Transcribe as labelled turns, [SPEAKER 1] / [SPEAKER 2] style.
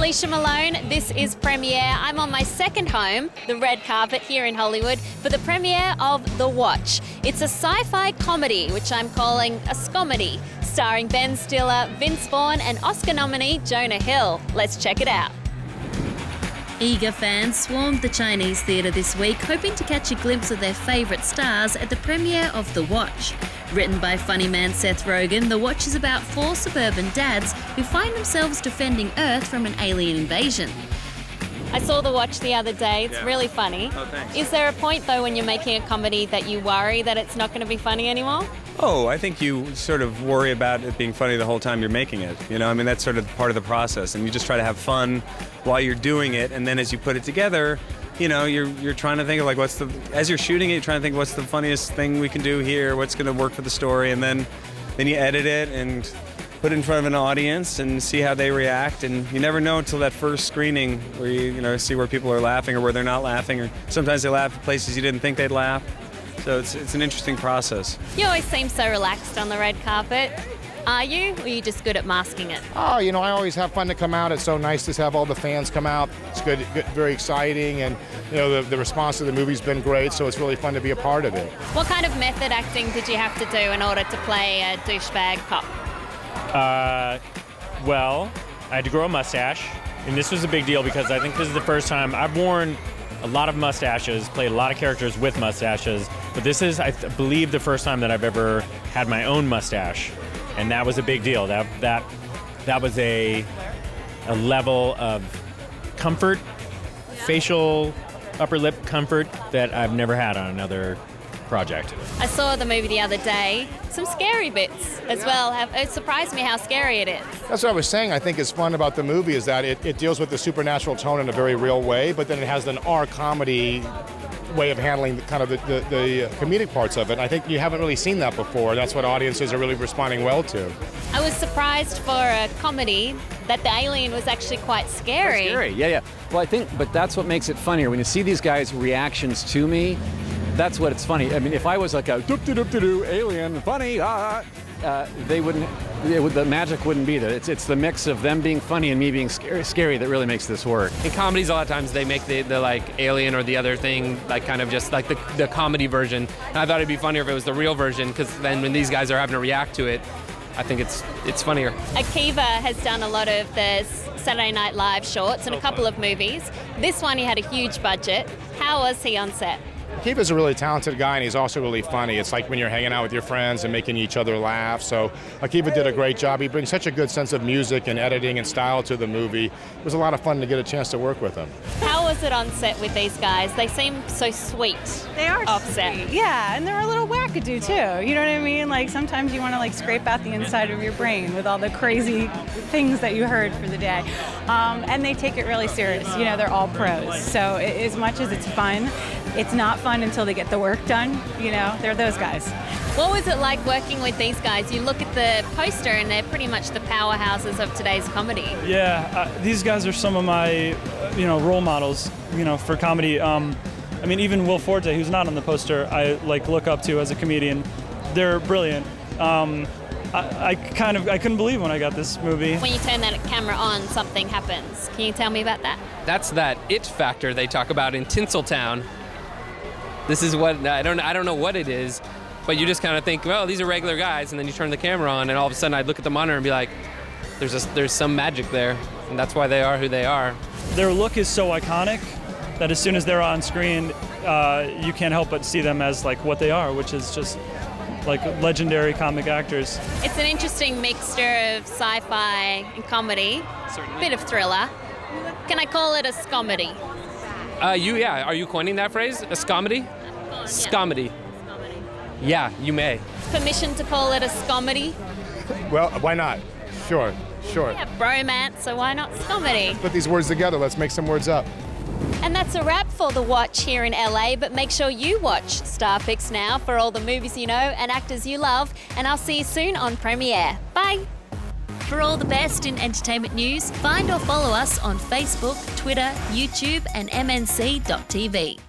[SPEAKER 1] Alicia Malone. This is Premiere. I'm on my second home, the red carpet here in Hollywood, for the premiere of The Watch. It's a sci-fi comedy, which I'm calling a scomedy, starring Ben Stiller, Vince Vaughn, and Oscar nominee Jonah Hill. Let's check it out. Eager fans swarmed the Chinese theatre this week, hoping to catch a glimpse of their favourite stars at the premiere of The Watch. Written by funny man Seth Rogen, The Watch is about 4 suburban dads who find themselves defending Earth from an alien invasion. I saw The Watch the other day. It's really funny.
[SPEAKER 2] Oh, thanks.
[SPEAKER 1] Is there a point, though, when you're making a comedy that you worry that it's not going to be funny anymore?
[SPEAKER 2] Oh, I think you sort of worry about it being funny the whole time you're making it. You know, I mean, that's sort of part of the process, and you just try to have fun while you're doing it, and then as you put it together, you know, you're trying to think of, like, as you're shooting it, you're trying to think what's the funniest thing we can do here, what's going to work for the story, and then you edit it and put it in front of an audience and see how they react, and you never know until that first screening where you know, see where people are laughing or where they're not laughing, or sometimes they laugh at places you didn't think they'd laugh. So it's an interesting process.
[SPEAKER 1] You always seem so relaxed on the red carpet. Are you, or are you just good at masking it?
[SPEAKER 3] Oh, you know, I always have fun to come out. It's so nice to have all the fans come out. It's good, very exciting, and you know, the response to the movie's been great, so it's really fun to be a part of it.
[SPEAKER 1] What kind of method acting did you have to do in order to play a douchebag cop?
[SPEAKER 4] Well, I had to grow a mustache, and this was a big deal because I think this is the first time I've worn a lot of mustaches, played a lot of characters with mustaches, but this is, I believe, the first time that I've ever had my own mustache, and that was a big deal. That was a level of comfort, facial upper lip comfort that I've never had on another project.
[SPEAKER 1] I saw the movie the other day. Some scary bits as well. It surprised me how scary it is.
[SPEAKER 3] That's what I was saying. I think is fun about the movie is that it deals with the supernatural tone in a very real way, but then it has an R comedy way of handling the comedic parts of it. I think you haven't really seen that before. That's what audiences are really responding well to.
[SPEAKER 1] I was surprised for a comedy that the alien was actually quite scary.
[SPEAKER 5] Yeah. Well, but that's what makes it funnier. When you see these guys' reactions to me, that's what it's funny. I mean, if I was like a doop-de-doop-de-doo alien, funny, they wouldn't. The magic wouldn't be there. It's the mix of them being funny and me being scary that really makes this work.
[SPEAKER 6] In comedies, a lot of times they make the like alien or the other thing like kind of just like the comedy version. And I thought it'd be funnier if it was the real version, because then when these guys are having to react to it, I think it's funnier.
[SPEAKER 1] Akiva has done a lot of the Saturday Night Live shorts and a couple of movies. This one, he had a huge budget. How was he on set?
[SPEAKER 3] Akiva's a really talented guy, and he's also really funny. It's like when you're hanging out with your friends and making each other laugh. So Akiva did a great job. He brings such a good sense of music and editing and style to the movie. It was a lot of fun to get a chance to work with him.
[SPEAKER 1] How was it on set with these guys? They seem so sweet.
[SPEAKER 7] They are
[SPEAKER 1] off set.
[SPEAKER 7] sweet. Yeah, and they're a little wackadoo too. You know what I mean? Like sometimes you want to like scrape out the inside of your brain with all the crazy things that you heard for the day. And they take it really serious. You know, they're all pros. So as much as it's fun, it's not fun until they get the work done. You know, they're those guys.
[SPEAKER 1] What was it like working with these guys? You look at the poster and they're pretty much the powerhouses of today's comedy.
[SPEAKER 8] Yeah, these guys are some of my, role models, for comedy. I mean, even Will Forte, who's not on the poster, I look up to as a comedian. They're brilliant. I couldn't believe when I got this movie.
[SPEAKER 1] When you turn that camera on, something happens. Can you tell me about that?
[SPEAKER 6] That's that it factor they talk about in Tinseltown. This is what I don't know what it is, but you just kind of think, well, these are regular guys, and then you turn the camera on, and all of a sudden I'd look at the monitor and be like, there's some magic there, and that's why they are who they are.
[SPEAKER 8] Their look is so iconic that as soon as they're on screen, you can't help but see them as what they are, which is just legendary comic actors.
[SPEAKER 1] It's an interesting mixture of sci-fi and comedy.
[SPEAKER 6] Certainly.
[SPEAKER 1] Bit of thriller. Can I call it a scomedy?
[SPEAKER 6] Are you coining that phrase? A scomedy? Scomedy. Yeah, you may.
[SPEAKER 1] Permission to call it a scomedy?
[SPEAKER 3] Well, why not? Sure.
[SPEAKER 1] Yeah, bromance, so why not scomedy?
[SPEAKER 3] Put these words together. Let's make some words up.
[SPEAKER 1] And that's a wrap for The Watch here in LA, but make sure you watch Starfix now for all the movies you know and actors you love, and I'll see you soon on Premiere. Bye! For all the best in entertainment news, find or follow us on Facebook, Twitter, YouTube and MNC.tv.